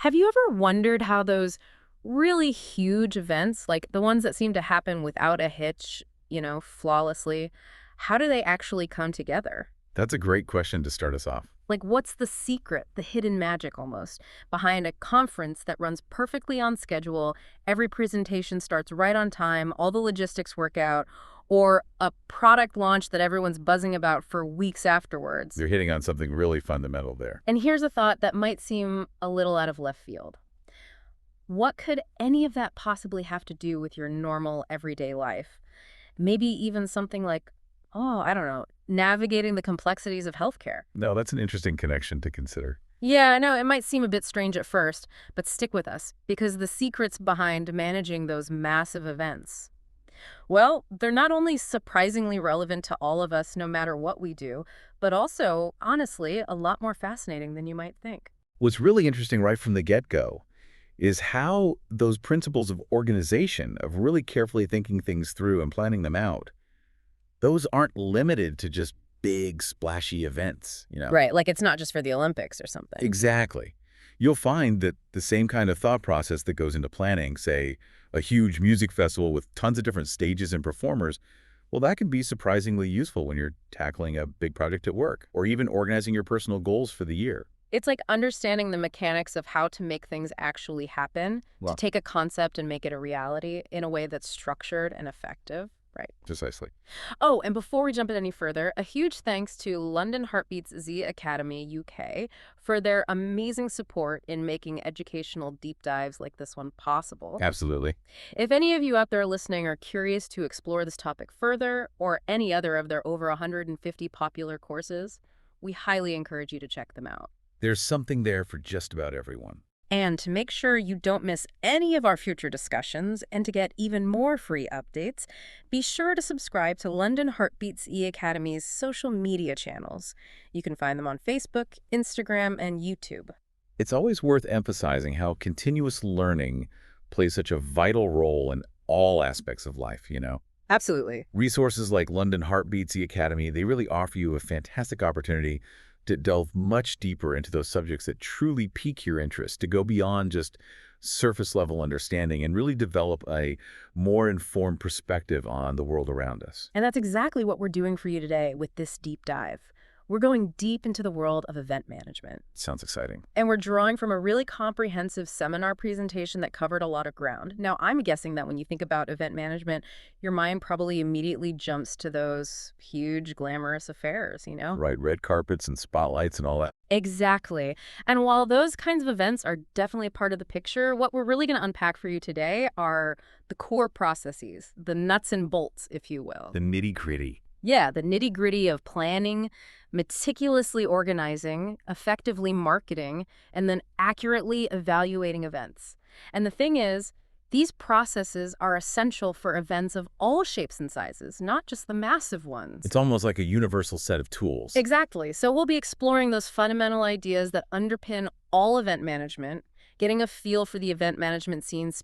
Have you ever wondered how those really huge events, like the ones that seem to happen without a hitch, flawlessly, how do they actually come together? That's a great question to start us off. Like, what's the secret, the hidden magic almost, behind a conference that runs perfectly on schedule, every presentation starts right on time, all the logistics work out, or a product launch that everyone's buzzing about for weeks afterwards? You're hitting on something really fundamental there. And here's a thought that might seem a little out of left field. What could any of that possibly have to do with your normal everyday life? Maybe even something like, oh, I don't know, navigating the complexities of healthcare. No, that's an interesting connection to consider. Yeah, I know it might seem a bit strange at first, but stick with us because the secrets behind managing those massive events, well, they're not only surprisingly relevant to all of us no matter what we do, but also, honestly, a lot more fascinating than you might think. What's really interesting right from the get-go is how those principles of organization, of really carefully thinking things through and planning them out, those aren't limited to just big, splashy events. Right, like it's not just for the Olympics or something. Exactly. You'll find that the same kind of thought process that goes into planning, say, a huge music festival with tons of different stages and performers, well, that can be surprisingly useful when you're tackling a big project at work or even organizing your personal goals for the year. It's like understanding the mechanics of how to make things actually happen, to Well, take a concept and make it a reality in a way that's structured and effective. Right. precisely. Oh, and before we jump in any further, a huge thanks to London Heartbeats Z Academy UK for their amazing support in making educational deep dives like this one possible. Absolutely. If any of you out there listening are curious to explore this topic further or any other of their over 150 popular courses, we highly encourage you to check them out. There's something there for just about everyone. And to make sure you don't miss any of our future discussions and to get even more free updates, be sure to subscribe to London Heartbeats E Academy's social media channels. You can find them on Facebook, Instagram, and YouTube. It's always worth emphasizing how continuous learning plays such a vital role in all aspects of life. Absolutely. Resources like London Heartbeats Academy, they really offer you a fantastic opportunity to delve much deeper into those subjects that truly pique your interest, to go beyond just surface-level understanding and really develop a more informed perspective on the world around us. And that's exactly what we're doing for you today with this deep dive. We're going deep into the world of event management. Sounds exciting. And we're drawing from a really comprehensive seminar presentation that covered a lot of ground. Now, I'm guessing that when you think about event management, your mind probably immediately jumps to those huge, glamorous affairs. Right, red carpets and spotlights and all that. Exactly. And while those kinds of events are definitely part of the picture, what we're really going to unpack for you today are the core processes, the nuts and bolts, if you will. The nitty-gritty. Yeah, the nitty-gritty of planning, meticulously organizing, effectively marketing, and then accurately evaluating events. And the thing is, these processes are essential for events of all shapes and sizes, not just the massive ones. It's almost like a universal set of tools. Exactly. So we'll be exploring those fundamental ideas that underpin all event management, getting a feel for the event management scenes,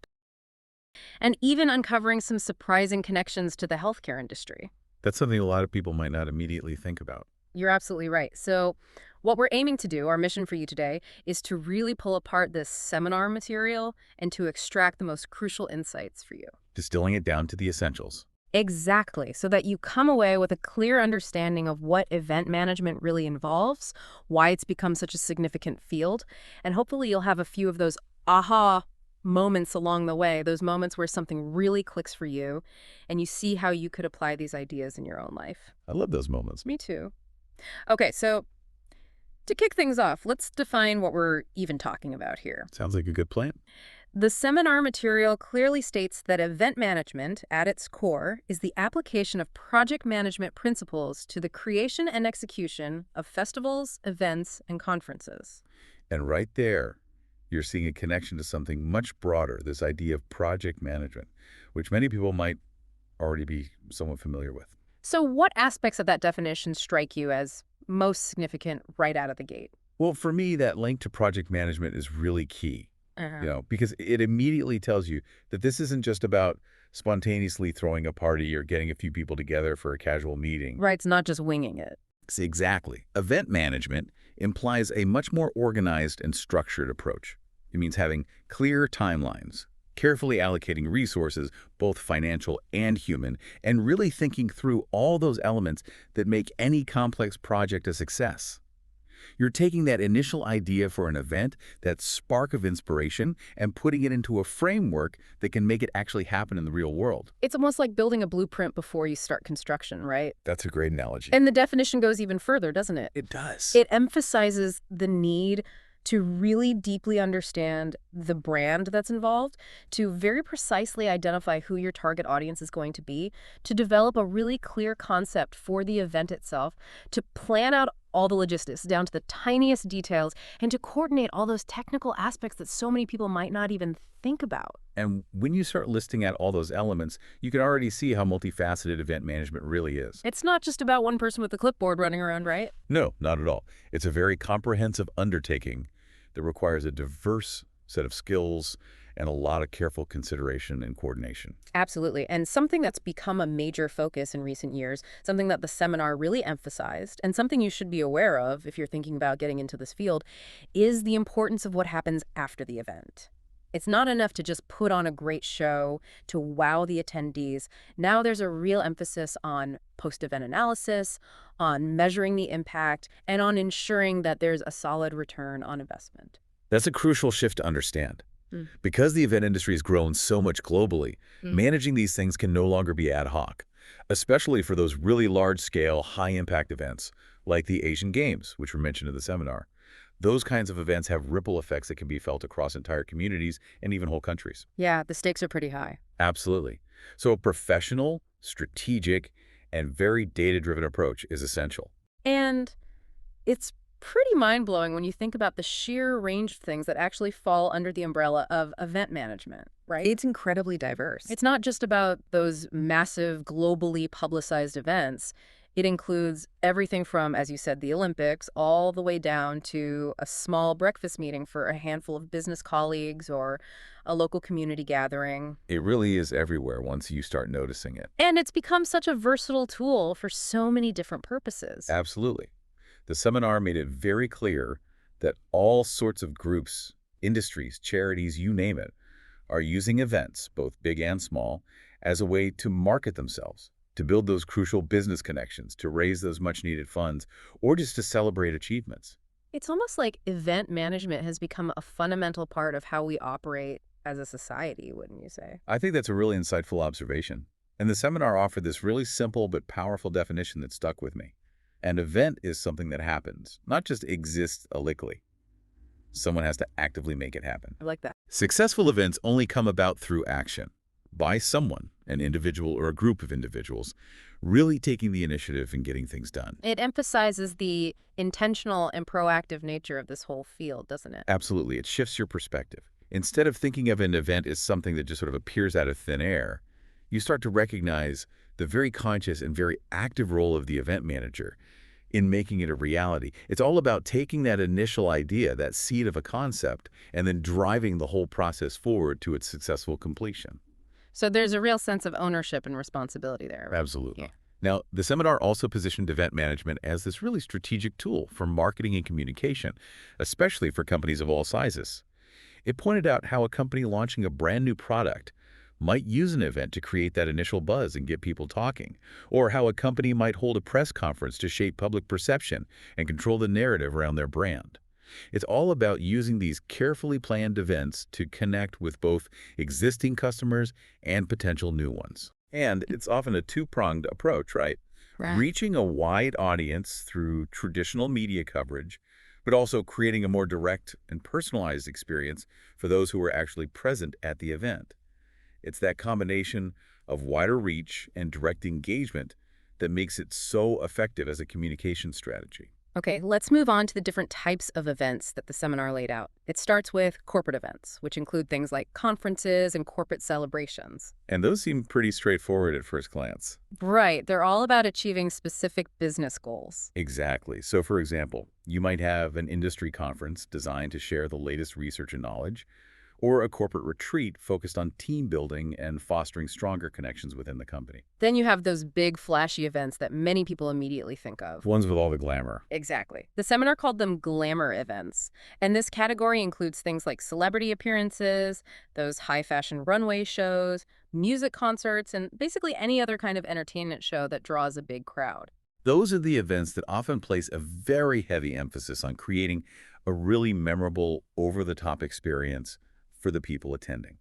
and even uncovering some surprising connections to the healthcare industry. That's something a lot of people might not immediately think about. You're absolutely right. So what we're aiming to do, our mission for you today, is to really pull apart this seminar material and to extract the most crucial insights for you. Distilling it down to the essentials. Exactly, so that you come away with a clear understanding of what event management really involves, why it's become such a significant field, and hopefully you'll have a few of those aha moments along the way, those moments where something really clicks for you and you see how you could apply these ideas in your own life. I love those moments. Me too. Okay, so to kick things off, let's define what we're even talking about here. Sounds like a good plan. The seminar material clearly states that event management, at its core, is the application of project management principles to the creation and execution of festivals, events, and conferences. And right there, you're seeing a connection to something much broader, this idea of project management, which many people might already be somewhat familiar with. So what aspects of that definition strike you as most significant right out of the gate? Well, for me, that link to project management is really key, because it immediately tells you that this isn't just about spontaneously throwing a party or getting a few people together for a casual meeting. Right, it's not just winging it. Exactly. Event management implies a much more organized and structured approach. It means having clear timelines, carefully allocating resources, both financial and human, and really thinking through all those elements that make any complex project a success. You're taking that initial idea for an event, that spark of inspiration, and putting it into a framework that can make it actually happen in the real world. It's almost like building a blueprint before you start construction, right? That's a great analogy. And the definition goes even further, doesn't it? It does. It emphasizes the need to really deeply understand the brand that's involved, to very precisely identify who your target audience is going to be, to develop a really clear concept for the event itself, to plan out all the logistics down to the tiniest details, and to coordinate all those technical aspects that so many people might not even think about. And when you start listing out all those elements, you can already see how multifaceted event management really is. It's not just about one person with a clipboard running around, right? No, not at all. It's a very comprehensive undertaking that requires a diverse set of skills and a lot of careful consideration and coordination. Absolutely. And something that's become a major focus in recent years, something that the seminar really emphasized, and something you should be aware of if you're thinking about getting into this field, is the importance of what happens after the event. It's not enough to just put on a great show to wow the attendees. Now there's a real emphasis on post-event analysis, on measuring the impact, and on ensuring that there's a solid return on investment. That's a crucial shift to understand. Mm. Because the event industry has grown so much globally, managing these things can no longer be ad hoc, especially for those really large-scale, high-impact events like the Asian Games, which were mentioned in the seminar. Those kinds of events have ripple effects that can be felt across entire communities and even whole countries. Yeah, the stakes are pretty high. Absolutely. So a professional, strategic, and very data-driven approach is essential. And it's pretty mind-blowing when you think about the sheer range of things that actually fall under the umbrella of event management, right? It's incredibly diverse. It's not just about those massive, globally publicized events. It includes everything from, as you said, the Olympics, all the way down to a small breakfast meeting for a handful of business colleagues or a local community gathering. It really is everywhere once you start noticing it. And it's become such a versatile tool for so many different purposes. Absolutely. The seminar made it very clear that all sorts of groups, industries, charities, you name it, are using events, both big and small, as a way to market themselves, to build those crucial business connections, to raise those much-needed funds, or just to celebrate achievements. It's almost like event management has become a fundamental part of how we operate as a society, wouldn't you say? I think that's a really insightful observation. And the seminar offered this really simple but powerful definition that stuck with me. An event is something that happens, not just exists illicitly. Someone has to actively make it happen. I like that. Successful events only come about through action, by someone, an individual or a group of individuals, really taking the initiative and getting things done. It emphasizes the intentional and proactive nature of this whole field, doesn't it? Absolutely. It shifts your perspective. Instead of thinking of an event as something that just sort of appears out of thin air, you start to recognize the very conscious and very active role of the event manager in making it a reality. It's all about taking that initial idea, that seed of a concept, and then driving the whole process forward to its successful completion. So there's a real sense of ownership and responsibility there. Right? Absolutely. Yeah. Now, the seminar also positioned event management as this really strategic tool for marketing and communication, especially for companies of all sizes. It pointed out how a company launching a brand new product might use an event to create that initial buzz and get people talking, or how a company might hold a press conference to shape public perception and control the narrative around their brand. It's all about using these carefully planned events to connect with both existing customers and potential new ones. And it's often a two-pronged approach, right? Right. Reaching a wide audience through traditional media coverage, but also creating a more direct and personalized experience for those who are actually present at the event. It's that combination of wider reach and direct engagement that makes it so effective as a communication strategy. Okay, let's move on to the different types of events that the seminar laid out. It starts with corporate events, which include things like conferences and corporate celebrations. And those seem pretty straightforward at first glance. Right, they're all about achieving specific business goals. Exactly. So, for example, you might have an industry conference designed to share the latest research and knowledge, or a corporate retreat focused on team building and fostering stronger connections within the company. Then you have those big, flashy events that many people immediately think of. Ones with all the glamour. Exactly. The seminar called them glamour events. And this category includes things like celebrity appearances, those high-fashion runway shows, music concerts, and basically any other kind of entertainment show that draws a big crowd. Those are the events that often place a very heavy emphasis on creating a really memorable, over-the-top experience for the people attending.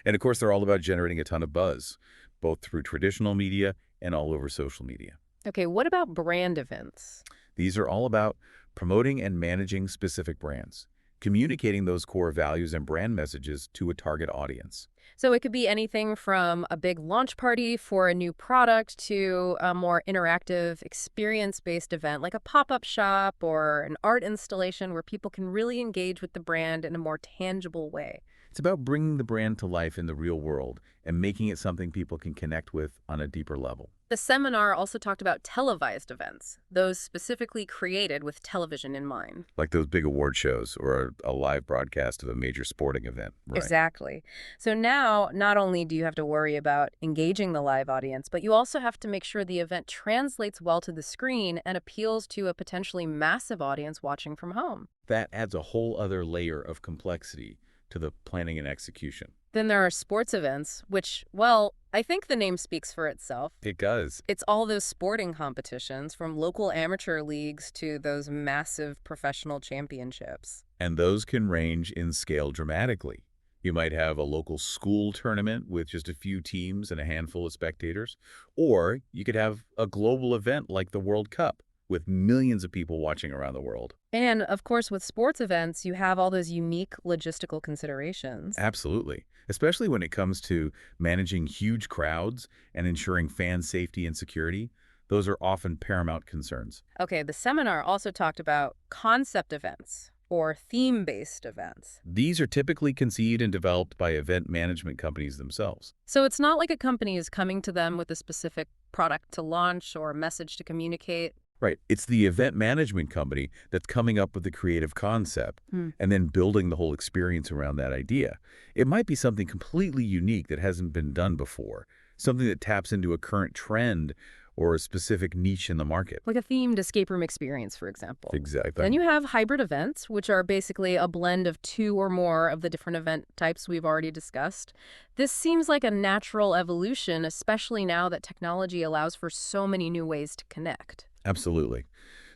And of course, they're all about generating a ton of buzz, both through traditional media and all over social media. Okay, what about brand events? These are all about promoting and managing specific brands, communicating those core values and brand messages to a target audience. So it could be anything from a big launch party for a new product to a more interactive, experience-based event like a pop-up shop or an art installation where people can really engage with the brand in a more tangible way. It's about bringing the brand to life in the real world and making it something people can connect with on a deeper level. The seminar also talked about televised events, those specifically created with television in mind. Like those big award shows or a live broadcast of a major sporting event. Right. Exactly. So now, not only do you have to worry about engaging the live audience, but you also have to make sure the event translates well to the screen and appeals to a potentially massive audience watching from home. That adds a whole other layer of complexity to the planning and execution. Then there are sports events, which, well, I think the name speaks for itself. It does. It's all those sporting competitions, from local amateur leagues to those massive professional championships. And those can range in scale dramatically. You might have a local school tournament with just a few teams and a handful of spectators, or you could have a global event like the World Cup with millions of people watching around the world. And, of course, with sports events, you have all those unique logistical considerations. Absolutely. Especially when it comes to managing huge crowds and ensuring fan safety and security. Those are often paramount concerns. Okay, the seminar also talked about concept events or theme-based events. These are typically conceived and developed by event management companies themselves. So it's not like a company is coming to them with a specific product to launch or a message to communicate. Right. It's the event management company that's coming up with the creative concept and then building the whole experience around that idea. It might be something completely unique that hasn't been done before, something that taps into a current trend or a specific niche in the market. Like a themed escape room experience, for example. Exactly. Then you have hybrid events, which are basically a blend of two or more of the different event types we've already discussed. This seems like a natural evolution, especially now that technology allows for so many new ways to connect. Absolutely.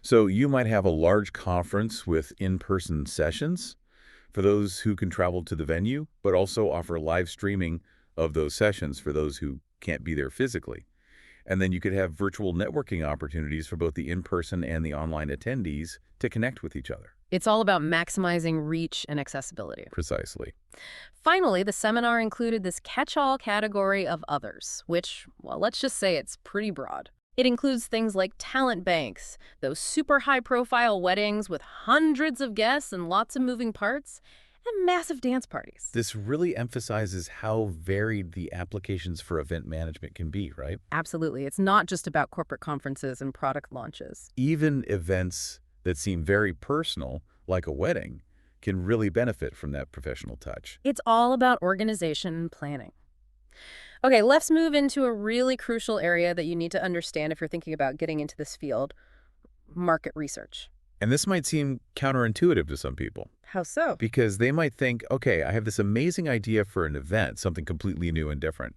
So you might have a large conference with in-person sessions for those who can travel to the venue, but also offer live streaming of those sessions for those who can't be there physically. And then you could have virtual networking opportunities for both the in-person and the online attendees to connect with each other. It's all about maximizing reach and accessibility. Precisely. Finally, the seminar included this catch-all category of others, which, well, let's just say it's pretty broad. It includes things like talent banks, those super high-profile weddings with hundreds of guests and lots of moving parts, and massive dance parties. This really emphasizes how varied the applications for event management can be, right? Absolutely. It's not just about corporate conferences and product launches. Even events that seem very personal, like a wedding, can really benefit from that professional touch. It's all about organization and planning. Okay, let's move into a really crucial area that you need to understand if you're thinking about getting into this field: market research. And this might seem counterintuitive to some people. How so? Because they might think, okay, I have this amazing idea for an event, something completely new and different.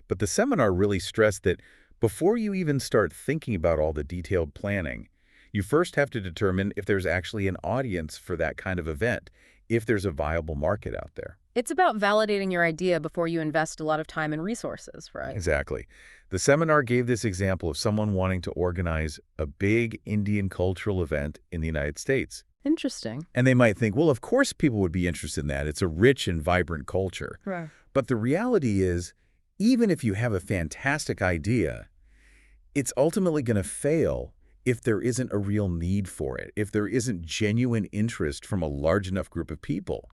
But the seminar really stressed that before you even start thinking about all the detailed planning, you first have to determine if there's actually an audience for that kind of event, if there's a viable market out there. It's about validating your idea before you invest a lot of time and resources, right? Exactly. The seminar gave this example of someone wanting to organize a big Indian cultural event in the United States. Interesting. And they might think, well, of course people would be interested in that. It's a rich and vibrant culture. Right. But the reality is, even if you have a fantastic idea, it's ultimately going to fail if there isn't a real need for it, if there isn't genuine interest from a large enough group of people.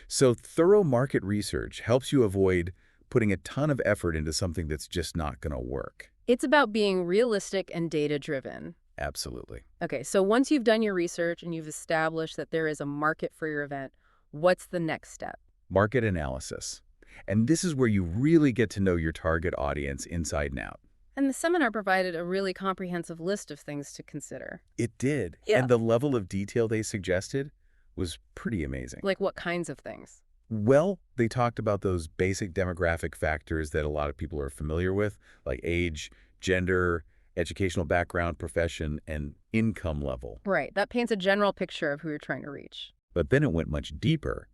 So thorough market research helps you avoid putting a ton of effort into something that's just not going to work. It's about being realistic and data-driven. Absolutely. Okay, so once you've done your research and you've established that there is a market for your event, what's the next step? Market analysis. And this is where you really get to know your target audience inside and out. And the seminar provided a really comprehensive list of things to consider. It did. Yeah. And the level of detail they suggested was pretty amazing. Like what kinds of things? Well, they talked about those basic demographic factors that a lot of people are familiar with, like age, gender, educational background, profession, and income level. Right, that paints a general picture of who you're trying to reach. But then it went much deeper,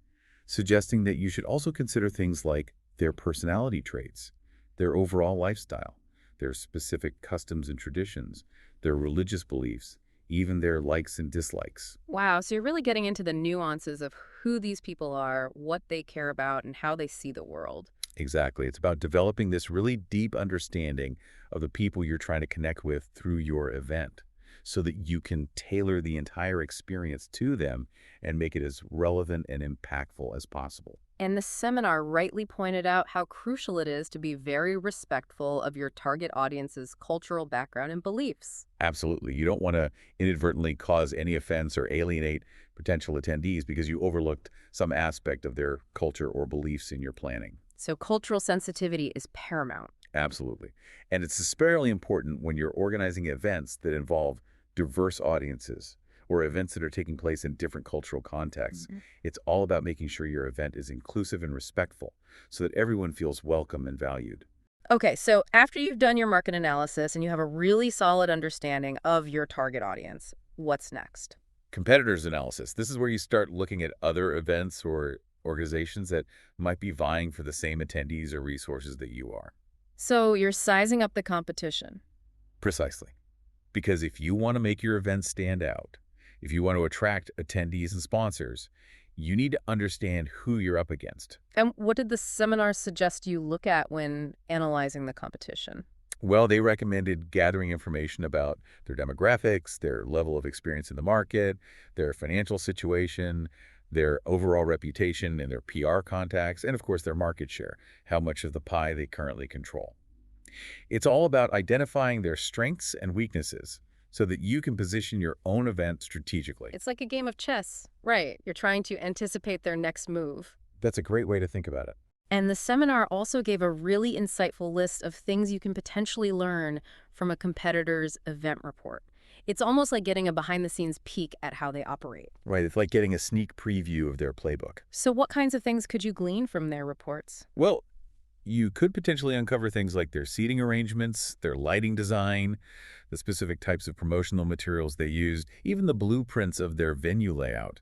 suggesting that you should also consider things like their personality traits, their overall lifestyle, their specific customs and traditions, their religious beliefs, even their likes and dislikes. Wow, so you're really getting into the nuances of who these people are, what they care about, and how they see the world. Exactly. It's about developing this really deep understanding of the people you're trying to connect with through your event so that you can tailor the entire experience to them and make it as relevant and impactful as possible. And the seminar rightly pointed out how crucial it is to be very respectful of your target audience's cultural background and beliefs. Absolutely. You don't want to inadvertently cause any offense or alienate potential attendees because you overlooked some aspect of their culture or beliefs in your planning. So cultural sensitivity is paramount. Absolutely. And it's especially important when you're organizing events that involve diverse audiences or events that are taking place in different cultural contexts. It's all about making sure your event is inclusive and respectful so that everyone feels welcome and valued. Okay, so after you've done your market analysis and you have a really solid understanding of your target audience, what's next? Competitors analysis. This is where you start looking at other events or organizations that might be vying for the same attendees or resources that you are. So you're sizing up the competition. Precisely. Because if you want to make your event stand out, if you want to attract attendees and sponsors, you need to understand who you're up against. And what did the seminar suggest you look at when analyzing the competition? Well, they recommended gathering information about their demographics, their level of experience in the market, their financial situation, their overall reputation and their PR contacts, and of course their market share, how much of the pie they currently control. It's all about identifying their strengths and weaknesses so that you can position your own event strategically. It's like a game of chess. Right. You're trying to anticipate their next move. That's a great way to think about it. And the seminar also gave a really insightful list of things you can potentially learn from a competitor's event report. It's almost like getting a behind-the-scenes peek at how they operate. Right, it's like getting a sneak preview of their playbook. So what kinds of things could you glean from their reports? Well, you could potentially uncover things like their seating arrangements, their lighting design, the specific types of promotional materials they used, even the blueprints of their venue layout.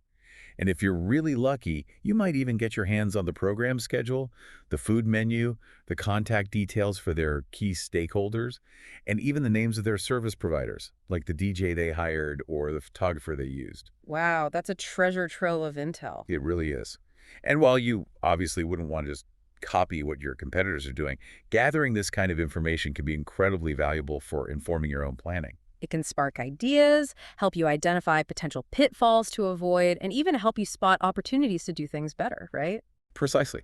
And if you're really lucky, you might even get your hands on the program schedule, the food menu, the contact details for their key stakeholders, and even the names of their service providers, like the DJ they hired or the photographer they used. Wow, that's a treasure trove of intel. It really is. And while you obviously wouldn't want to just copy what your competitors are doing, gathering this kind of information can be incredibly valuable for informing your own planning. It can spark ideas, help you identify potential pitfalls to avoid, and even help you spot opportunities to do things better, right? Precisely.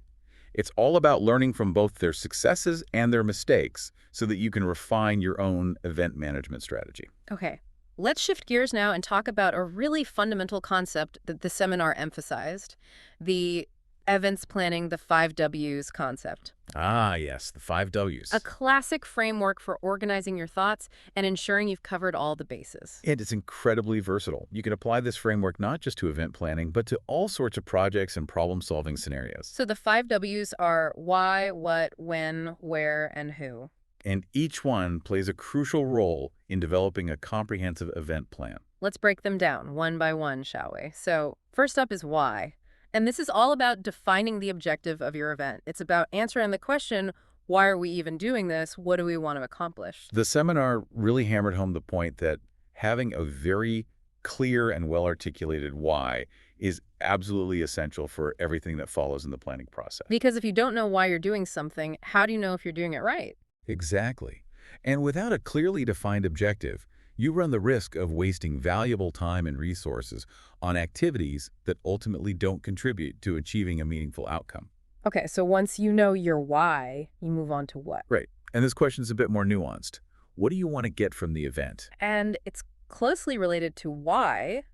It's all about learning from both their successes and their mistakes so that you can refine your own event management strategy. Okay, let's shift gears now and talk about a really fundamental concept that the seminar emphasized, the events planning, the 5 Ws concept. Ah, yes, the 5 Ws. A classic framework for organizing your thoughts and ensuring you've covered all the bases. And it's incredibly versatile. You can apply this framework not just to event planning, but to all sorts of projects and problem-solving scenarios. So the 5 Ws are why, what, when, where, and who. And each one plays a crucial role in developing a comprehensive event plan. Let's break them down one by one, shall we? So first up is why. And this is all about defining the objective of your event. It's about answering the question, why are we even doing this? What do we want to accomplish? The seminar really hammered home the point that having a very clear and well-articulated why is absolutely essential for everything that follows in the planning process. Because if you don't know why you're doing something, how do you know if you're doing it right? Exactly. And without a clearly defined objective, you run the risk of wasting valuable time and resources on activities that ultimately don't contribute to achieving a meaningful outcome. Okay, so once you know your why, you move on to what? Right. And this question is a bit more nuanced. What do you want to get from the event? And it's closely related to why,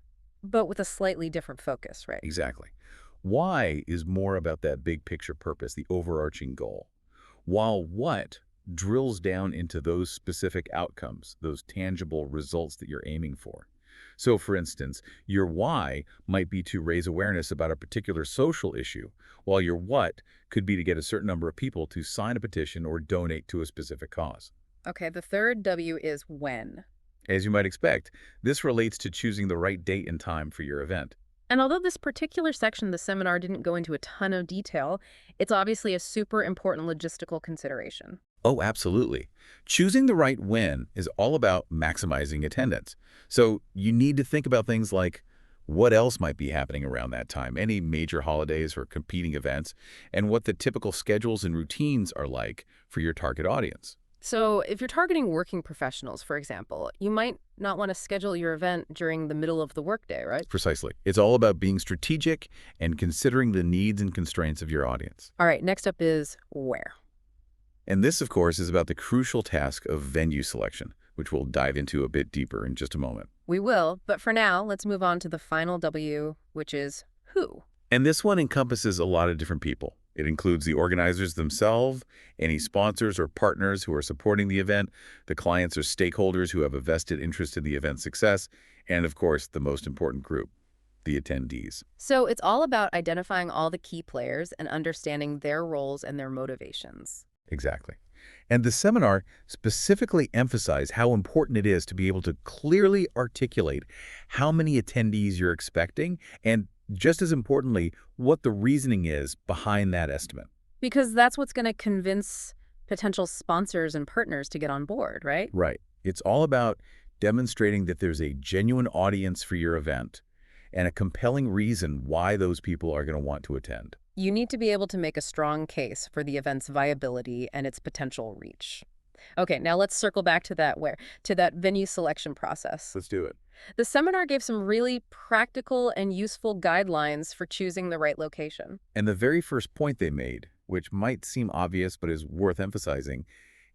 but with a slightly different focus, right? Exactly. Why is more about that big picture purpose, the overarching goal, while what drills down into those specific outcomes, those tangible results that you're aiming for. So, for instance, your why might be to raise awareness about a particular social issue, while your what could be to get a certain number of people to sign a petition or donate to a specific cause. Okay, the third W is when. As you might expect, this relates to choosing the right date and time for your event. And although this particular section of the seminar didn't go into a ton of detail, it's obviously a super important logistical consideration. Oh, absolutely. Choosing the right when is all about maximizing attendance. So you need to think about things like what else might be happening around that time, any major holidays or competing events, and what the typical schedules and routines are like for your target audience. So if you're targeting working professionals, for example, you might not want to schedule your event during the middle of the workday, right? Precisely. It's all about being strategic and considering the needs and constraints of your audience. All right, next up is where. And this, of course, is about the crucial task of venue selection, which we'll dive into a bit deeper in just a moment. We will, but for now, let's move on to the final W, which is who. And this one encompasses a lot of different people. It includes the organizers themselves, any sponsors or partners who are supporting the event, the clients or stakeholders who have a vested interest in the event's success, and of course, the most important group, the attendees. So it's all about identifying all the key players and understanding their roles and their motivations. Exactly. And the seminar specifically emphasized how important it is to be able to clearly articulate how many attendees you're expecting and, just as importantly, what the reasoning is behind that estimate. Because that's what's going to convince potential sponsors and partners to get on board, right? Right. It's all about demonstrating that there's a genuine audience for your event and a compelling reason why those people are going to want to attend. You need to be able to make a strong case for the event's viability and its potential reach. Okay, now let's circle back to that venue selection process. Let's do it. The seminar gave some really practical and useful guidelines for choosing the right location. And the very first point they made, which might seem obvious but is worth emphasizing,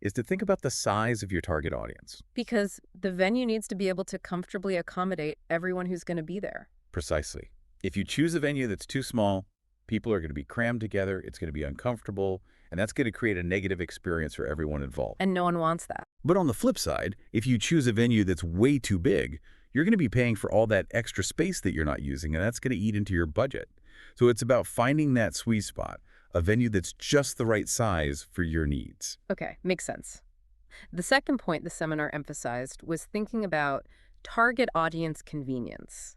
is to think about the size of your target audience. Because the venue needs to be able to comfortably accommodate everyone who's going to be there. Precisely. If you choose a venue that's too small, people are going to be crammed together, it's going to be uncomfortable, and that's going to create a negative experience for everyone involved. And no one wants that. But on the flip side, if you choose a venue that's way too big, you're going to be paying for all that extra space that you're not using, and that's going to eat into your budget. So it's about finding that sweet spot, a venue that's just the right size for your needs. Okay, makes sense. The second point the seminar emphasized was thinking about target audience convenience.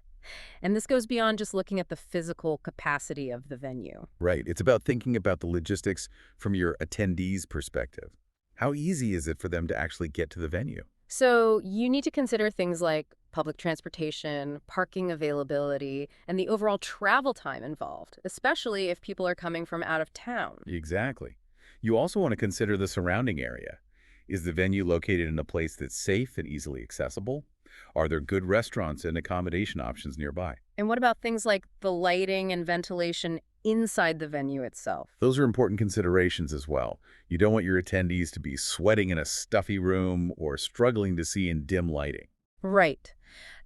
And this goes beyond just looking at the physical capacity of the venue. Right. It's about thinking about the logistics from your attendees' perspective. How easy is it for them to actually get to the venue? So you need to consider things like public transportation, parking availability, and the overall travel time involved, especially if people are coming from out of town. Exactly. You also want to consider the surrounding area. Is the venue located in a place that's safe and easily accessible? Are there good restaurants and accommodation options nearby? And what about things like the lighting and ventilation inside the venue itself? Those are important considerations as well. You don't want your attendees to be sweating in a stuffy room or struggling to see in dim lighting. Right.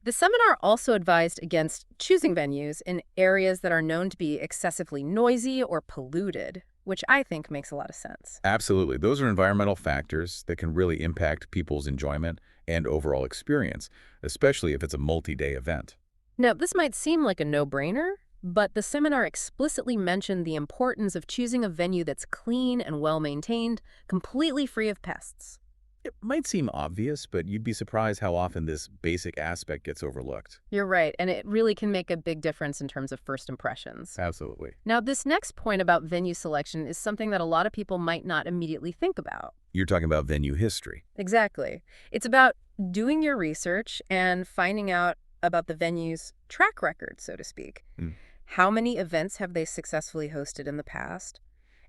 The seminar also advised against choosing venues in areas that are known to be excessively noisy or polluted, which I think makes a lot of sense. Absolutely. Those are environmental factors that can really impact people's enjoyment and overall experience, especially if it's a multi-day event. Now, this might seem like a no-brainer, but the seminar explicitly mentioned the importance of choosing a venue that's clean and well-maintained, completely free of pests. It might seem obvious, but you'd be surprised how often this basic aspect gets overlooked. You're right, and it really can make a big difference in terms of first impressions. Absolutely. Now, this next point about venue selection is something that a lot of people might not immediately think about. You're talking about venue history. Exactly. It's about doing your research and finding out about the venue's track record, so to speak. How many events have they successfully hosted in the past?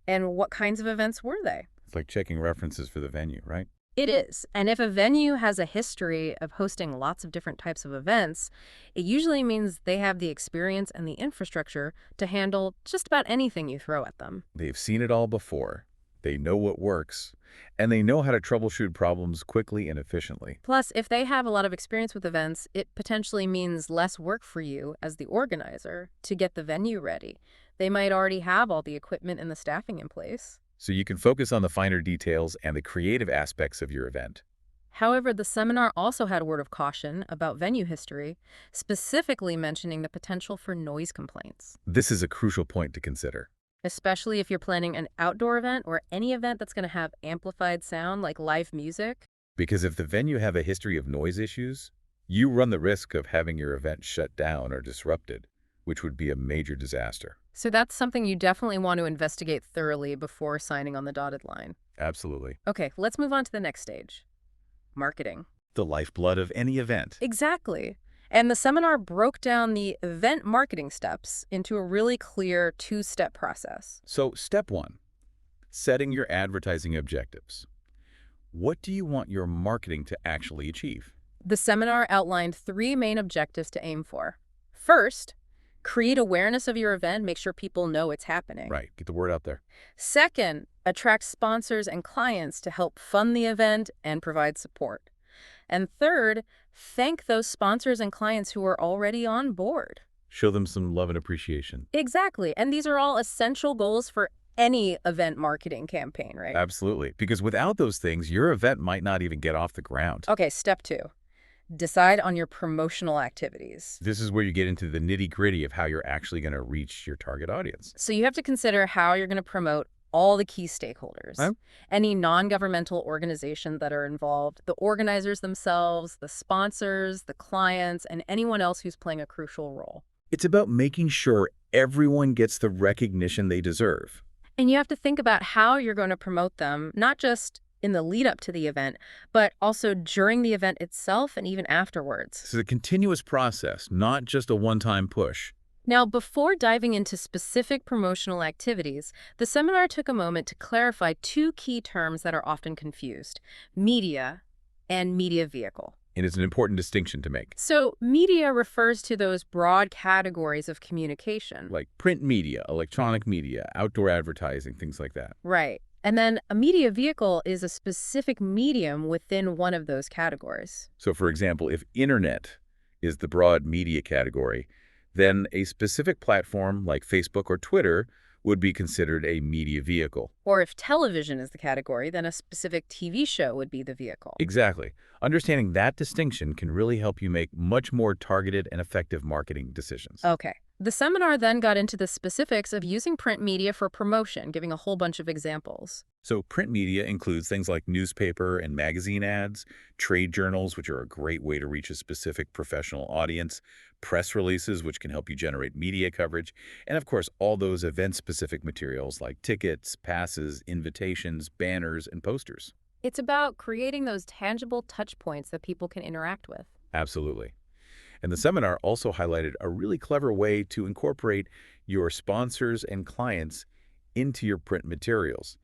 And what kinds of events were they? It's like checking references for the venue, right? It is. And if a venue has a history of hosting lots of different types of events, it usually means they have the experience and the infrastructure to handle just about anything you throw at them. They've seen it all before. They know what works, and they know how to troubleshoot problems quickly and efficiently. Plus, if they have a lot of experience with events, it potentially means less work for you as the organizer to get the venue ready. They might already have all the equipment and the staffing in place. So you can focus on the finer details and the creative aspects of your event. However, the seminar also had a word of caution about venue history, specifically mentioning the potential for noise complaints, This is a crucial point to consider. especially if you're planning an outdoor event or any event that's going to have amplified sound like live music. Because if the venue have a history of noise issues, you run the risk of having your event shut down or disrupted, which would be a major disaster. So that's something you definitely want to investigate thoroughly before signing on the dotted line. Absolutely. Okay, let's move on to the next stage. Marketing. The lifeblood of any event. Exactly. And the seminar broke down the event marketing steps into a really clear two-step process. So step 1, setting your advertising objectives. What do you want your marketing to actually achieve? The seminar outlined 3 main objectives to aim for. First, create awareness of your event, make sure people know it's happening. Right, get the word out there. Second, attract sponsors and clients to help fund the event and provide support. And third, thank those sponsors and clients who are already on board. Show them some love and appreciation. Exactly. And these are all essential goals for any event marketing campaign, right? Absolutely, because without those things, your event might not even get off the ground. Okay, step 2. Decide on your promotional activities. This is where you get into the nitty-gritty of how you're actually going to reach your target audience. So you have to consider how you're going to promote all the key stakeholders, Huh? any non-governmental organizations that are involved, the organizers themselves, the sponsors, the clients, and anyone else who's playing a crucial role. It's about making sure everyone gets the recognition they deserve. And you have to think about how you're going to promote them, not just in the lead up to the event, but also during the event itself and even afterwards. This is a continuous process, not just a one-time push. Now, before diving into specific promotional activities, the seminar took a moment to clarify 2 key terms that are often confused: media and media vehicle. And it's an important distinction to make. So media refers to those broad categories of communication. Like print media, electronic media, outdoor advertising, things like that. Right. And then a media vehicle is a specific medium within one of those categories. So for example, if internet is the broad media category, then a specific platform like Facebook or Twitter would be considered a media vehicle. Or if television is the category, then a specific TV show would be the vehicle. Exactly. Understanding that distinction can really help you make much more targeted and effective marketing decisions. Okay. The seminar then got into the specifics of using print media for promotion, giving a whole bunch of examples. So print media includes things like newspaper and magazine ads, trade journals, which are a great way to reach a specific professional audience, press releases, which can help you generate media coverage, and of course, all those event-specific materials like tickets, passes, invitations, banners, and posters. It's about creating those tangible touch points that people can interact with. Absolutely. And the seminar also highlighted a really clever way to incorporate your sponsors and clients into your print materials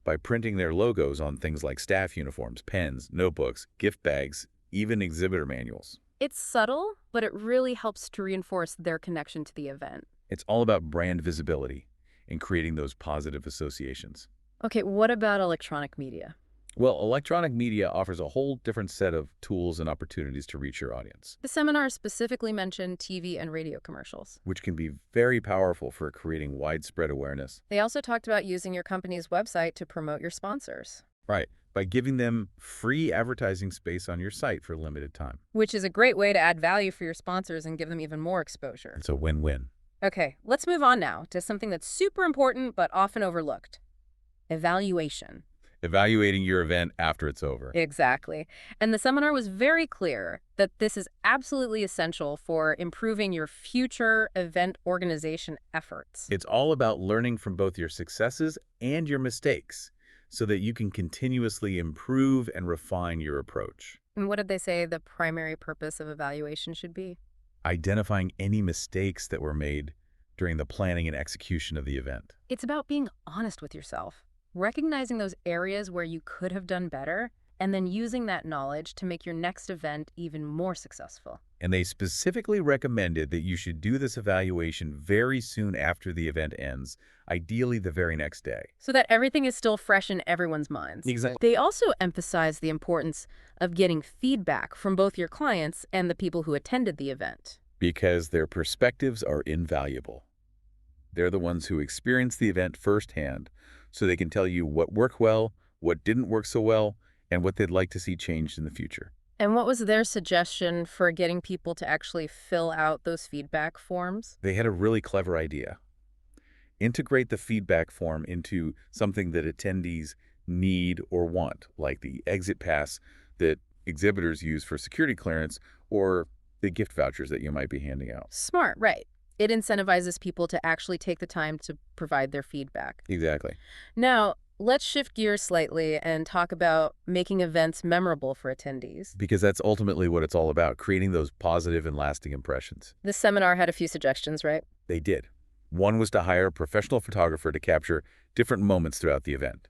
by printing their logos on things like staff uniforms, pens, notebooks, gift bags, even exhibitor manuals. It's subtle, but it really helps to reinforce their connection to the event. It's all about brand visibility and creating those positive associations. Okay, what about electronic media? Well, electronic media offers a whole different set of tools and opportunities to reach your audience, The seminar specifically mentioned TV and radio commercials. which can be very powerful for creating widespread awareness. They also talked about using your company's website to promote your sponsors, Right, by giving them free advertising space on your site for a limited time. which is a great way to add value for your sponsors and give them even more exposure. It's a win-win. Okay, let's move on now to something that's super important but often overlooked: evaluation. Evaluating your event after it's over. Exactly. And the seminar was very clear that this is absolutely essential for improving your future event organization efforts. It's all about learning from both your successes and your mistakes so that you can continuously improve and refine your approach. And what did they say the primary purpose of evaluation should be? Identifying any mistakes that were made during the planning and execution of the event. It's about being honest with yourself, recognizing those areas where you could have done better, and then using that knowledge to make your next event even more successful. And they specifically recommended that you should do this evaluation very soon after the event ends, ideally the very next day. So that everything is still fresh in everyone's minds. Exactly. They also emphasize the importance of getting feedback from both your clients and the people who attended the event. Because their perspectives are invaluable. They're the ones who experience the event firsthand, so they can tell you what worked well, what didn't work so well, and what they'd like to see changed in the future. And what was their suggestion for getting people to actually fill out those feedback forms? They had a really clever idea. Integrate the feedback form into something that attendees need or want, like the exit pass that exhibitors use for security clearance or the gift vouchers that you might be handing out. Smart, right. It incentivizes people to actually take the time to provide their feedback. Exactly. Now, let's shift gears slightly and talk about making events memorable for attendees. Because that's ultimately what it's all about, creating those positive and lasting impressions. This seminar had a few suggestions, right? They did. One was to hire a professional photographer to capture different moments throughout the event.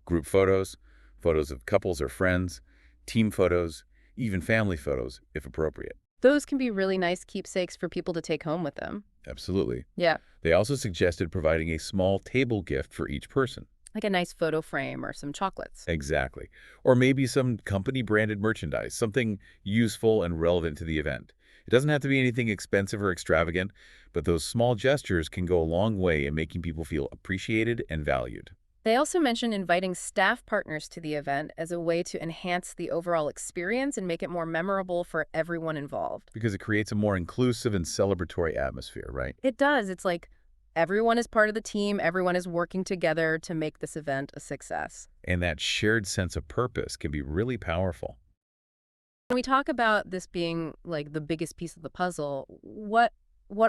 Group photos, photos of couples or friends, team photos, even family photos, if appropriate. Those can be really nice keepsakes for people to take home with them. Absolutely. Yeah, They also suggested providing a small table gift for each person. like a nice photo frame or some chocolates. Exactly. Or maybe some company-branded merchandise, something useful and relevant to the event. It doesn't have to be anything expensive or extravagant, but those small gestures can go a long way in making people feel appreciated and valued. They also mentioned inviting staff partners to the event as a way to enhance the overall experience and make it more memorable for everyone involved. Because it creates a more inclusive and celebratory atmosphere, right? It does. It's like everyone is part of the team, everyone is working together to make this event a success. And that shared sense of purpose can be really powerful. When we talk about this being like the biggest piece of the puzzle, what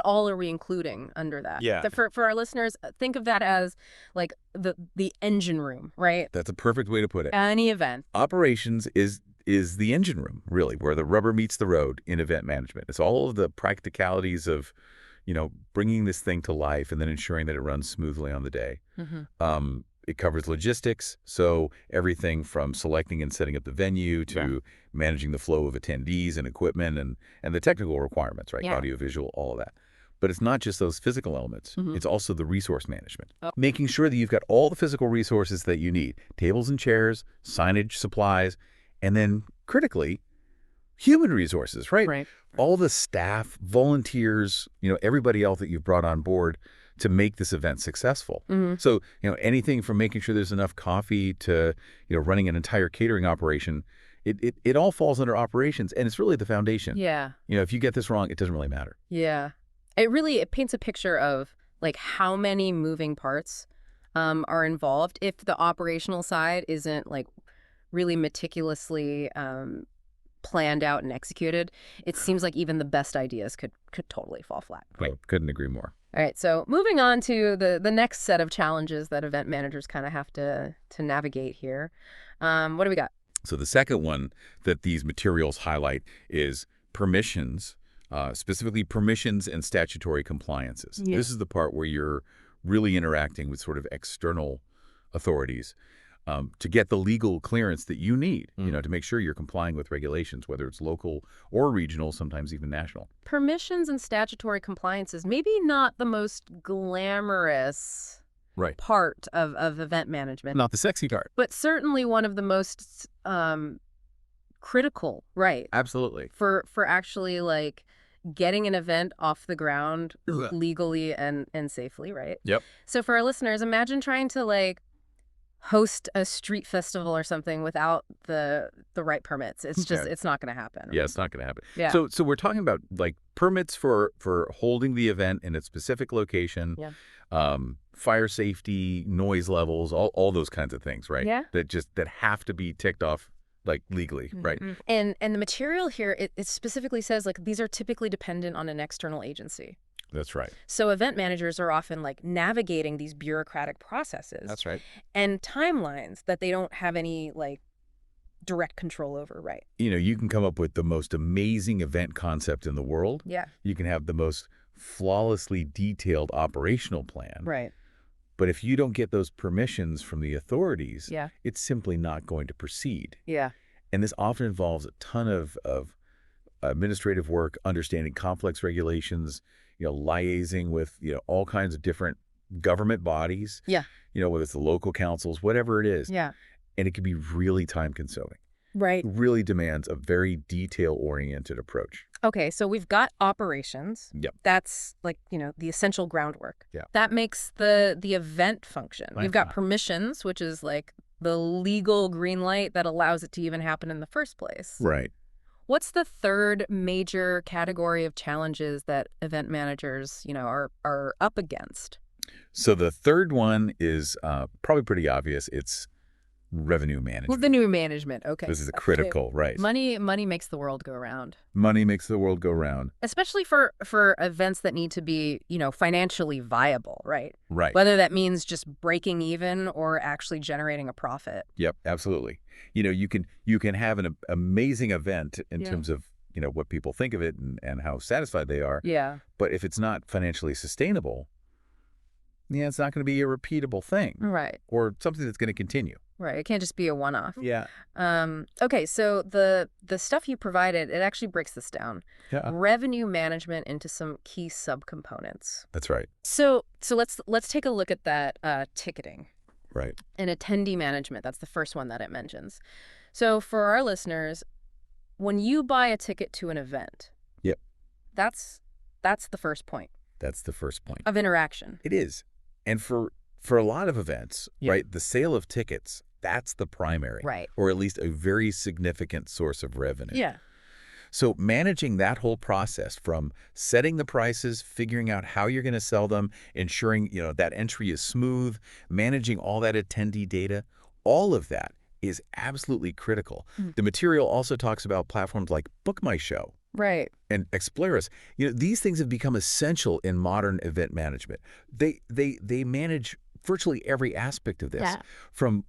all are we including under that? Yeah. For our listeners, think of that as like the engine room, right? That's a perfect way to put it. Any event. Operations is the engine room, really, where the rubber meets the road in event management. It's all of the practicalities of, bringing this thing to life and then ensuring that it runs smoothly on the day. It covers logistics, so everything from selecting and setting up the venue to managing the flow of attendees and equipment and the technical requirements, right? Yeah. Audio, visual, all of that. But it's not just those physical elements. It's also the resource management. Oh. Making sure that you've got all the physical resources that you need. Tables and chairs, signage, supplies, and then, critically, human resources, right? Right. All the staff, volunteers, everybody else that you've brought on board to make this event successful. So, anything from making sure there's enough coffee to, running an entire catering operation, it all falls under operations, and it's really the foundation. Yeah. If you get this wrong, it doesn't really matter. Yeah. It paints a picture of like how many moving parts are involved if the operational side isn't like really meticulously planned out and executed. It seems like even the best ideas could totally fall flat. Right. Couldn't agree more. All right, so moving on to the next set of challenges that event managers kind of have to navigate here. What do we got? So the second one that these materials highlight is permissions, specifically permissions and statutory compliances. Yeah. This is the part where you're really interacting with sort of external authorities to get the legal clearance that you need, to make sure you're complying with regulations, whether it's local or regional, sometimes even national. Permissions and statutory compliances, maybe not the most glamorous part of event management. Not the sexy part. But certainly one of the most critical, right? Absolutely. For actually like getting an event off the ground legally and safely, right? Yep. So for our listeners, imagine trying to like host a street festival or something without the right permits. It's just it's not going to happen. Yeah, it's not going to happen. Yeah. So we're talking about like permits for holding the event in a specific location. Yeah. Fire safety, noise levels, all those kinds of things, right? Yeah. That have to be ticked off like legally, right? And the material here, it specifically says like these are typically dependent on an external agency. That's right. So event managers are often like navigating these bureaucratic processes. That's right. And timelines that they don't have any like direct control over, right? You can come up with the most amazing event concept in the world. Yeah. You can have the most flawlessly detailed operational plan. Right. But if you don't get those permissions from the authorities, Yeah. it's simply not going to proceed. Yeah. And this often involves a ton of administrative work, understanding complex regulations, liaising with, all kinds of different government bodies. Yeah. Whether it's the local councils, whatever it is. Yeah. And it can be really time consuming. Right. It really demands a very detail-oriented approach. Okay, so we've got operations. Yep. That's like, the essential groundwork. Yeah. That makes the event function. We've got Uh-huh. permissions, which is like the legal green light that allows it to even happen in the first place. Right. What's the third major category of challenges that event managers, are up against? So the third one is probably pretty obvious. It's revenue Well, management. the new management. Okay. This is a Okay. critical, right? Money makes the world go round. Money makes the world go round. Especially for events that need to be, financially viable, right? Right. Whether that means just breaking even or actually generating a profit. Yep, absolutely. You can have an amazing event in Yeah. terms of, what people think of it and how satisfied they are. Yeah. But if it's not financially sustainable, it's not going to be a repeatable thing Right. or something that's going to continue. Right. It can't just be a one-off. Yeah. Okay, so the stuff you provided, it actually breaks this down. Yeah. Revenue management into some key subcomponents. That's right. So let's take a look at that ticketing Right. and attendee management. That's the first one that it mentions. So for our listeners, when you buy a ticket to an event, Yep. that's the first point That's the first point. of interaction. It is. And for a lot of events, Yeah. right, the sale of tickets, that's the primary. Right. Or at least a very significant source of revenue. Yeah. So managing that whole process from setting the prices, figuring out how you're going to sell them, ensuring, that entry is smooth, managing all that attendee data, all of that is absolutely critical. The material also talks about platforms like Book My Show Right. and Explorers. These things have become essential in modern event management. They manage virtually every aspect of this, Yeah. from,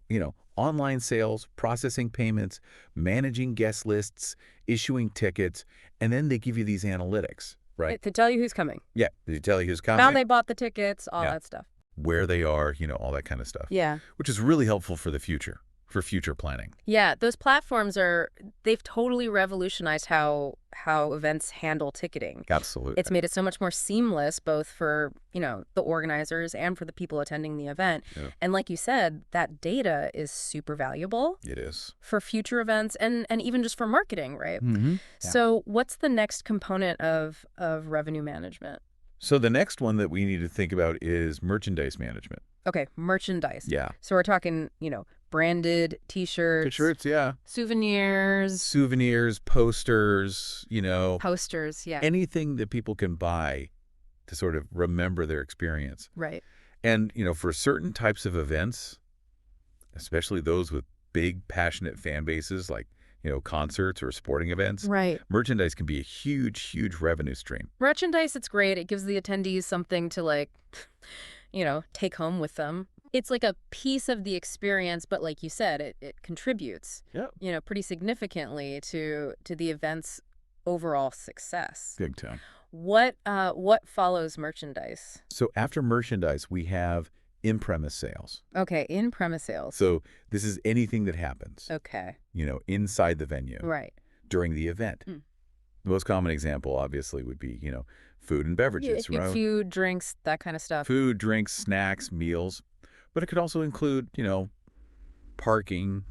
online sales, processing payments, managing guest lists, issuing tickets, and then they give you these analytics, right? To tell you who's coming. Yeah, they tell you who's coming, How they bought the tickets, all Yeah. that stuff. where they are, all that kind of stuff. Yeah. Which is really helpful for the future, for future planning. Yeah, those platforms they've totally revolutionized how events handle ticketing. Absolutely. It's made it so much more seamless, both for, the organizers and for the people attending the event. Yeah. And like you said, that data is super valuable It is. for future events and even just for marketing, right? Mm-hmm. So what's the next component of revenue management? So the next one that we need to think about is merchandise management. Okay, merchandise. Yeah. So we're talking, branded T-shirts, Good shirts, yeah. souvenirs, Souvenirs, posters, posters, yeah. anything that people can buy to sort of remember their experience. Right. And, for certain types of events, especially those with big, passionate fan bases like, concerts or sporting events, Right. merchandise can be a huge, huge revenue stream. Merchandise, it's great. It gives the attendees something to take home with them. It's like a piece of the experience, but like you said, it contributes, Yep. pretty significantly to the event's overall success. Big time. What follows merchandise? So after merchandise, we have in-premise sales. Okay, in-premise sales. So this is anything that happens, Okay, inside the venue right. during the event. Mm. The most common example, obviously, would be, food and beverages, right? Food, drinks, that kind of stuff. Food, drinks, snacks, meals. But it could also include, parking,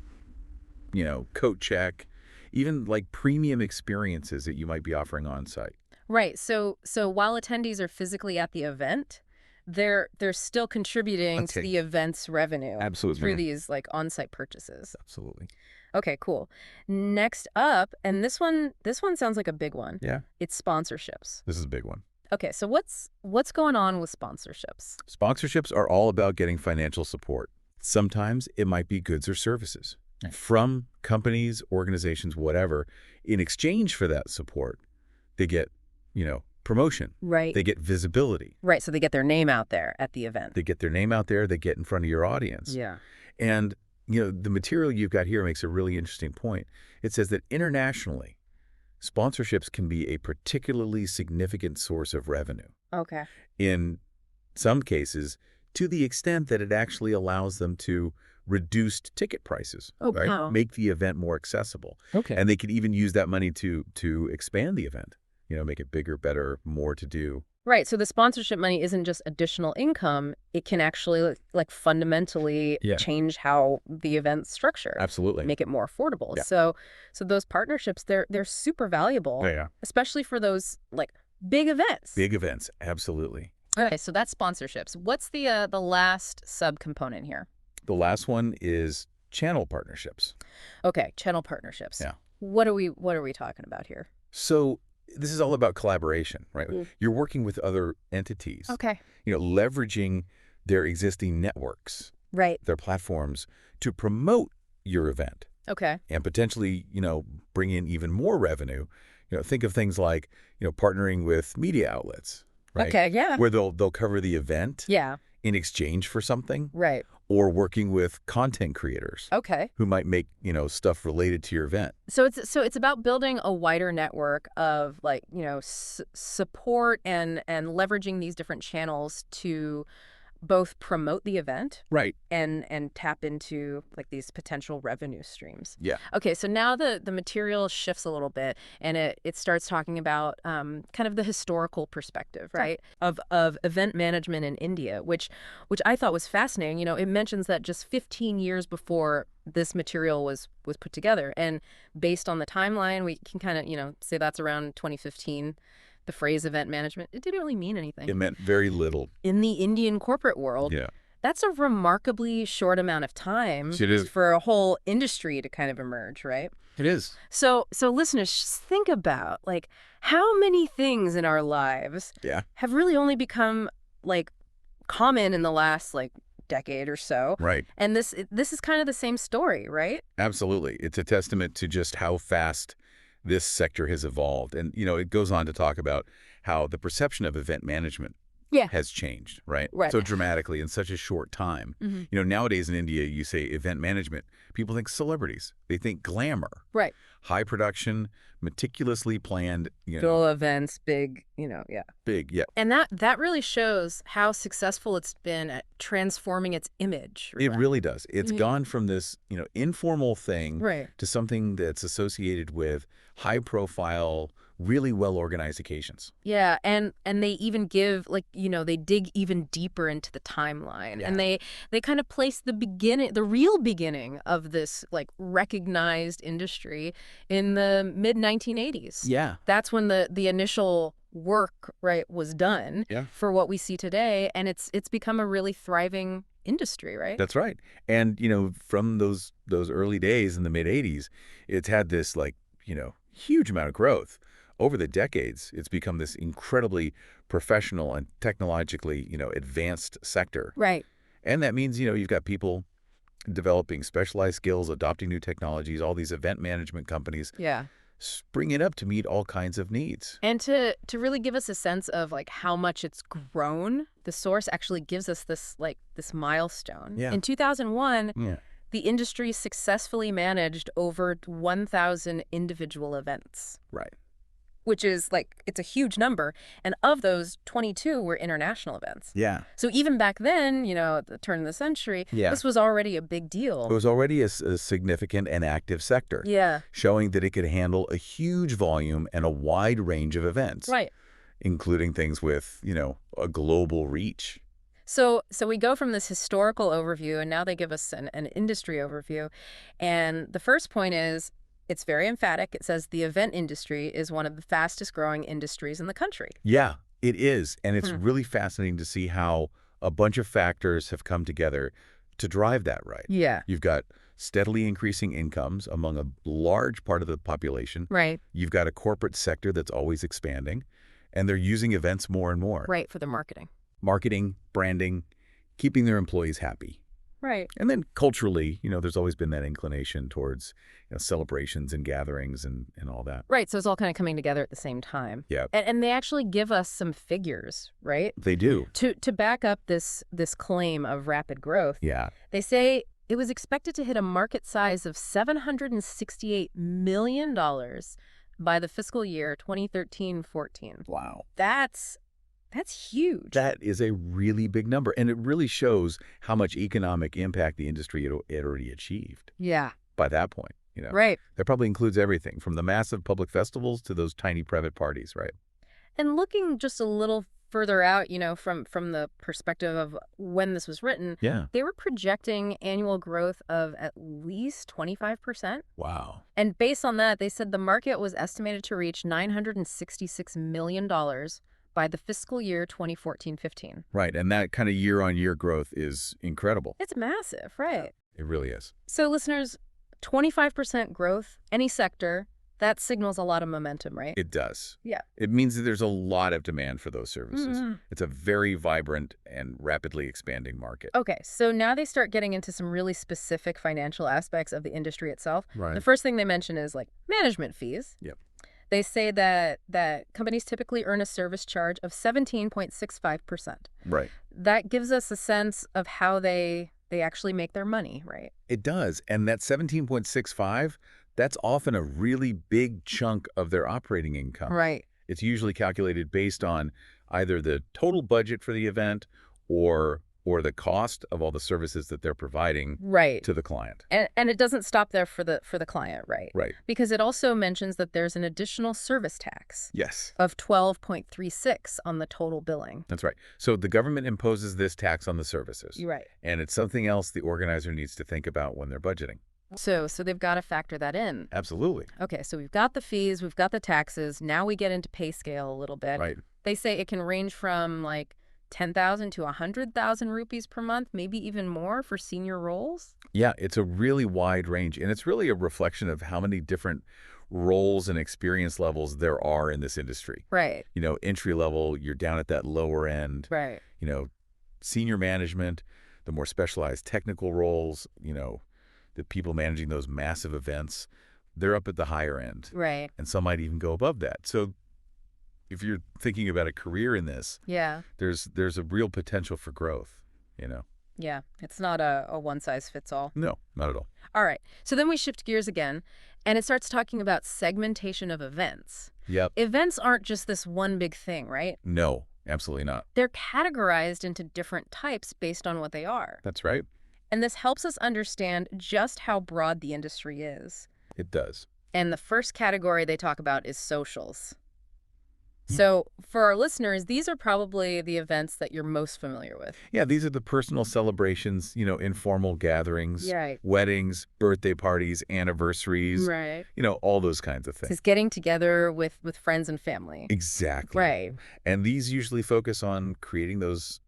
coat check, even like premium experiences that you might be offering on site. Right. So while attendees are physically at the event, they're still contributing to Okay. the event's revenue Absolutely. through these on-site purchases. Absolutely. Okay, cool. Next up, and this one sounds like a big one. Yeah, It's sponsorships. this is a big one. Okay, so what's going on with sponsorships? Sponsorships are all about getting financial support. Sometimes it might be goods or services from companies, organizations, whatever. In exchange for that support, they get, promotion. Right. They get visibility. Right, so they get their name out there at the event. They get their name out there. They get in front of your audience. Yeah. And, the material you've got here makes a really interesting point. It says that internationally, sponsorships can be a particularly significant source of revenue. Okay. In some cases, to the extent that it actually allows them to reduce ticket prices, Oh, right? wow. Make the event more accessible. Okay. And they could even use that money to expand the event, make it bigger, better, more to do. Right. So the sponsorship money isn't just additional income. It can actually like fundamentally Yeah, change how the event's structured, absolutely. make it more affordable. Yeah. So those partnerships, they're super valuable, Yeah. especially for those like big events. Big events, absolutely. Okay, so that's sponsorships. What's the last subcomponent here? The last one is channel partnerships. Okay, channel partnerships. Yeah. What are we talking about here? So this is all about collaboration, right? Mm. You're working with other entities, Okay. leveraging their existing networks, Right. their platforms to promote your event Okay. and potentially, bring in even more revenue. Think of things like, partnering with media outlets, right? Okay, yeah. Where they'll cover the event Yeah. in exchange for something, Right. or working with content creators Okay. who might make, stuff related to your event. So it's about building a wider network of like, support and leveraging these different channels to both promote the event Right. and tap into like these potential revenue streams. Yeah. Okay, so now the material shifts a little bit and it starts talking about kind of the historical perspective, right? Of event management in India, which I thought was fascinating. It mentions that just 15 years before this material was put together, and based on the timeline, we can kind of, say that's around 2015. The phrase event management, it didn't really mean anything. It meant very little. In the Indian corporate world, Yeah. that's a remarkably short amount of time It is. for a whole industry to kind of emerge, right? It is. So listeners, just think about like how many things in our lives Yeah. have really only become like common in the last like decade or so. Right. And this is kind of the same story, right? Absolutely. It's a testament to just how fast this sector has evolved. And, it goes on to talk about how the perception of event management has changed, right? Right. So dramatically in such a short time. Mm-hmm. Nowadays in India, you say event management, people think celebrities. They think glamour. Right. High production, meticulously planned, Full events, big, yeah. big, yeah. And that really shows how successful it's been at transforming its image. It really does. It's Mhm. gone from this, informal thing Right. to something that's associated with high-profile, really well-organized occasions. Yeah, and they even give like, they dig even deeper into the timeline. Yeah. And they kind of place the real beginning of this like recognized industry in the mid 1980s. Yeah. That's when the initial work, right, was done Yeah. for what we see today, and it's become a really thriving industry, right? That's right. And, from those early days in the mid-'80s, it's had this like, huge amount of growth. Over the decades, it's become this incredibly professional and technologically, advanced sector. Right. And that means, you've got people developing specialized skills, adopting new technologies, all these event management companies Yeah. springing up to meet all kinds of needs. And to really give us a sense of like how much it's grown, the source actually gives us this milestone. Yeah. In 2001, Yeah. the industry successfully managed over 1,000 individual events, Right. which is like, it's a huge number. And of those, 22 were international events. Yeah. So even back then, at the turn of the century, Yeah. this was already a big deal. It was already a significant and active sector, Yeah. showing that it could handle a huge volume and a wide range of events, Right. including things with, a global reach. So we go from this historical overview, and now they give us an industry overview. And the first point is, it's very emphatic. It says the event industry is one of the fastest growing industries in the country. Yeah, it is. And it's really fascinating to see how a bunch of factors have come together to drive that, right? Yeah. You've got steadily increasing incomes among a large part of the population. Right. You've got a corporate sector that's always expanding, and they're using events more and more. Right, for the marketing. Marketing, branding, keeping their employees happy. Right. And then culturally, there's always been that inclination towards celebrations and gatherings and all that. Right, so it's all kind of coming together at the same time. Yeah. And they actually give us some figures, right? They do. To back up this claim of rapid growth. Yeah. They say it was expected to hit a market size of $768 million by the fiscal year 2013-14. Wow. That's huge. That is a really big number. And it really shows how much economic impact the industry had already achieved Yeah. by that point. Right. That probably includes everything from the massive public festivals to those tiny private parties, right? And looking just a little further out, from the perspective of when this was written, Yeah. they were projecting annual growth of at least 25%. Wow. And based on that, they said the market was estimated to reach $966 million by the fiscal year 2014-15. Right. And that kind of year-on-year growth is incredible. It's massive, right? It really is. So listeners, 25% growth, any sector, that signals a lot of momentum, right? It does. Yeah. It means that there's a lot of demand for those services. Mm-hmm. It's a very vibrant and rapidly expanding market. Okay, so now they start getting into some really specific financial aspects of the industry itself. Right. The first thing they mention is like management fees. Yep. They say that companies typically earn a service charge of 17.65%. Right. That gives us a sense of how they actually make their money, right? It does. And that 17.65, that's often a really big chunk of their operating income. Right. It's usually calculated based on either the total budget for the event or the cost of all the services that they're providing to the client. And it doesn't stop there for the client, right? Right. Because it also mentions that there's an additional service tax. Yes. Of 12.36 on the total billing. That's right. So the government imposes this tax on the services. Right. And it's something else the organizer needs to think about when they're budgeting. So they've got to factor that in. Absolutely. Okay, so we've got the fees, we've got the taxes. Now we get into pay scale a little bit. Right. They say it can range from like 10,000 to 100,000 rupees per month, maybe even more for senior roles. Yeah, it's a really wide range, and it's really a reflection of how many different roles and experience levels there are in this industry. Right. Entry level, you're down at that lower end. Right. Senior management, the more specialized technical roles, the people managing those massive events, they're up at the higher end. Right. And some might even go above that. So if you're thinking about a career in this, yeah, there's a real potential for growth, Yeah, it's not a one-size-fits-all. No, not at all. All right. So then we shift gears again, and it starts talking about segmentation of events. Yep. Events aren't just this one big thing, right? No, absolutely not. They're categorized into different types based on what they are. That's right. And this helps us understand just how broad the industry is. It does. And the first category they talk about is socials. So for our listeners, these are probably the events that you're most familiar with. Yeah, these are the personal celebrations, informal gatherings, Right. weddings, birthday parties, anniversaries, Right. All those kinds of things. It's getting together with friends and family. Exactly. Right. And these usually focus on creating those,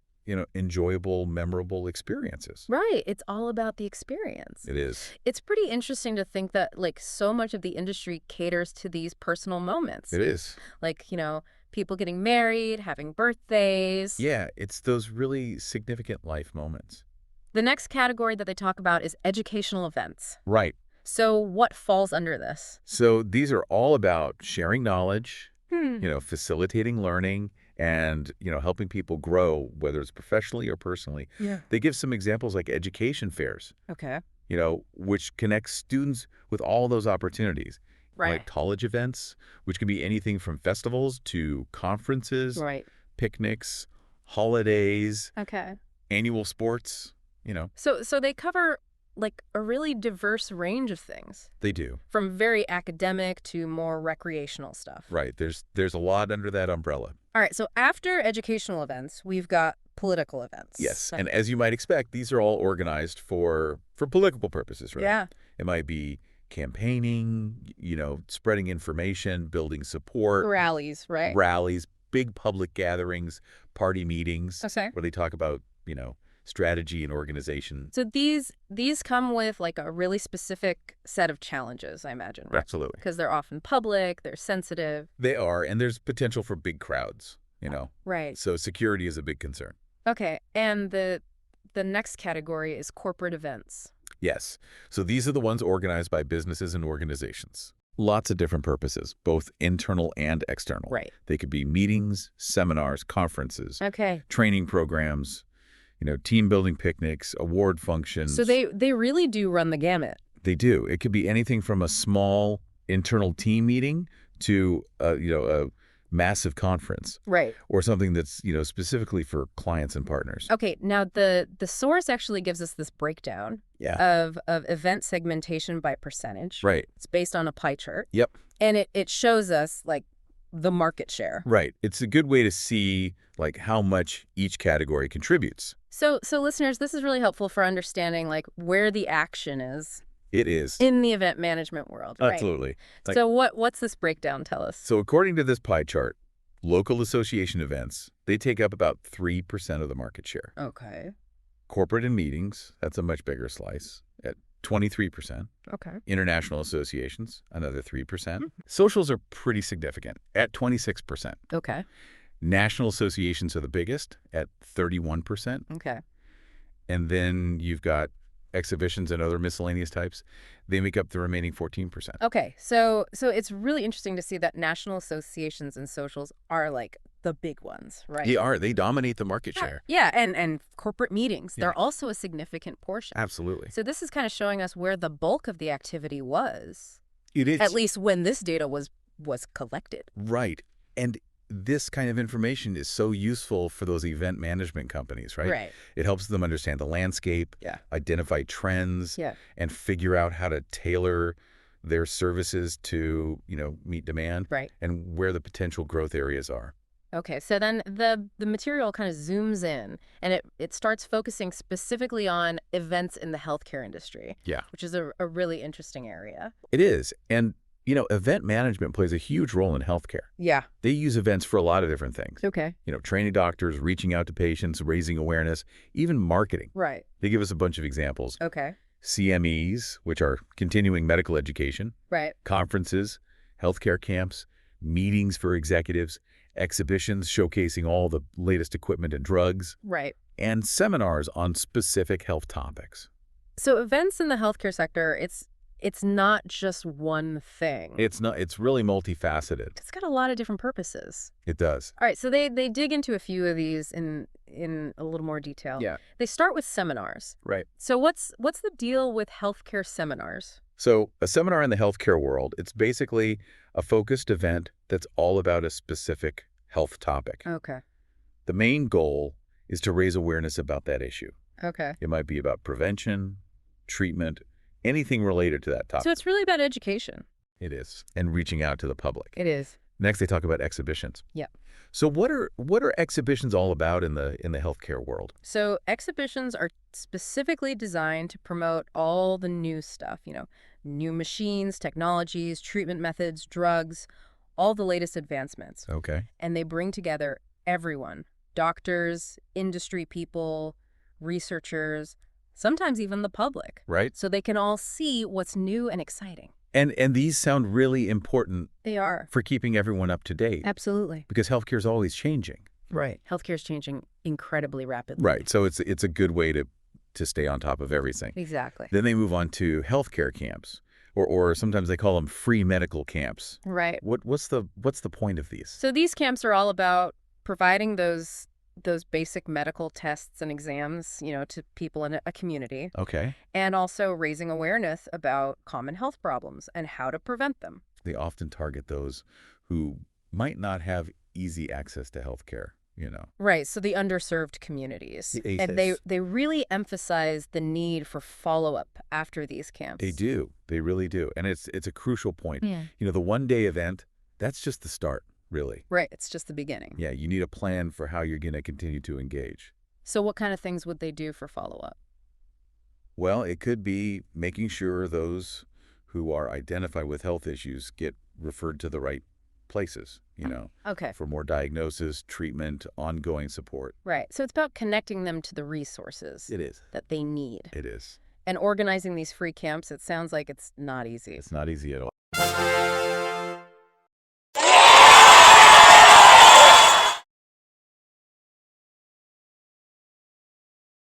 enjoyable, memorable experiences. Right. It's all about the experience. It is. It's pretty interesting to think that, like, so much of the industry caters to these personal moments. It is. Like, people getting married, having birthdays. Yeah, it's those really significant life moments. The next category that they talk about is educational events. Right. So what falls under this? So these are all about sharing knowledge, facilitating learning, and, helping people grow, whether it's professionally or personally. Yeah. They give some examples like education fairs, Okay. which connects students with all those opportunities. Right. Like college events, which can be anything from festivals to conferences, Right. picnics, holidays, Okay. annual sports, So they cover like a really diverse range of things, They do. from very academic to more recreational stuff. Right. There's a lot under that umbrella. All right, so after educational events, we've got political events. Yes. And as you might expect, these are all organized for political purposes, right? Yeah. It might be campaigning, spreading information, building support, Rallies, right? rallies, big public gatherings, party meetings, Okay. where they talk about, strategy and organization. So these come with like a really specific set of challenges, I imagine, right? Absolutely. Because they're often public, they're sensitive. They are, and there's potential for big crowds, Right. So security is a big concern. Okay, and the next category is corporate events. Yes. So these are the ones organized by businesses and organizations. Lots of different purposes, both internal and external. Right. They could be meetings, seminars, conferences, Okay. training programs, team building picnics, award functions. So they really do run the gamut. They do. It could be anything from a small internal team meeting to a massive conference. Right. Or something that's, specifically for clients and partners. Okay, now the source actually gives us this breakdown of event segmentation by percentage. Right. It's based on a pie chart. Yep. And it shows us like the market share. Right. It's a good way to see like how much each category contributes. So listeners, this is really helpful for understanding like where the action is It is. in the event management world, right? Absolutely. Like, So what's this breakdown tell us? so according to this pie chart, local association events, they take up about 3% of the market share. Okay. Corporate and meetings, that's a much bigger slice at 23%. Okay. International associations, another 3%. Socials are pretty significant at 26%. Okay. National associations are the biggest at 31%. Okay. And then you've got exhibitions and other miscellaneous types. They make up the remaining 14%. Okay. So it's really interesting to see that national associations and socials are like the big ones, right? They are. They dominate the market share. Yeah, and corporate meetings, Yeah. they're also a significant portion. Absolutely. So this is kind of showing us where the bulk of the activity was, It is. at least when this data was collected. Right. And this kind of information is so useful for those event management companies, right? Right. It helps them understand the landscape, Yeah. identify trends, Yeah. and figure out how to tailor their services to, meet demand Right. and where the potential growth areas are. Okay, so then the material kind of zooms in and it starts focusing specifically on events in the healthcare industry. Yeah. Which is a really interesting area. It is. And, event management plays a huge role in healthcare. Yeah. They use events for a lot of different things. Okay. Training doctors, reaching out to patients, raising awareness, even marketing. Right. They give us a bunch of examples. Okay. CMEs, which are continuing medical education, Right. conferences, healthcare camps, meetings for executives, exhibitions showcasing all the latest equipment and drugs, Right. and seminars on specific health topics. So events in the healthcare sector, it's not just one thing. It's really multifaceted. It's got a lot of different purposes. It does. All right, so they dig into a few of these in a little more detail. Yeah. They start with seminars. Right. So what's the deal with healthcare seminars? So a seminar in the healthcare world, it's basically a focused event that's all about a specific health topic. Okay. The main goal is to raise awareness about that issue. Okay. It might be about prevention, treatment, anything related to that topic. So it's really about education. It is. And reaching out to the public. It is. Next, they talk about exhibitions. Yeah. So what are exhibitions all about in the healthcare world? So exhibitions are specifically designed to promote all the new stuff, new machines, technologies, treatment methods, drugs, all the latest advancements. Okay. And they bring together everyone, doctors, industry people, researchers, sometimes even the public. Right. So they can all see what's new and exciting. And these sound really important They are. for keeping everyone up to date. Absolutely. Because healthcare is always changing. Right. Healthcare is changing incredibly rapidly. Right. So it's a good way to stay on top of everything. Exactly. Then they move on to healthcare camps, or sometimes they call them free medical camps. Right. What's the point of these? So these camps are all about providing those basic medical tests and exams, to people in a community, Okay. and also raising awareness about common health problems and how to prevent them. They often target those who might not have easy access to healthcare. Right. So the underserved communities. The And they really emphasize the need for follow-up after these camps. They do. They really do. And it's a crucial point. Yeah. The one-day event, that's just the start, really. Right. It's just the beginning. Yeah, you need a plan for how you're going to continue to engage. So what kind of things would they do for follow-up? Well, it could be making sure those who are identified with health issues get referred to the right places, Okay. for more diagnosis, treatment, ongoing support. Right. So it's about connecting them to the resources It is. that they need. It is. And organizing these free camps, it sounds like it's not easy. It's not easy at all.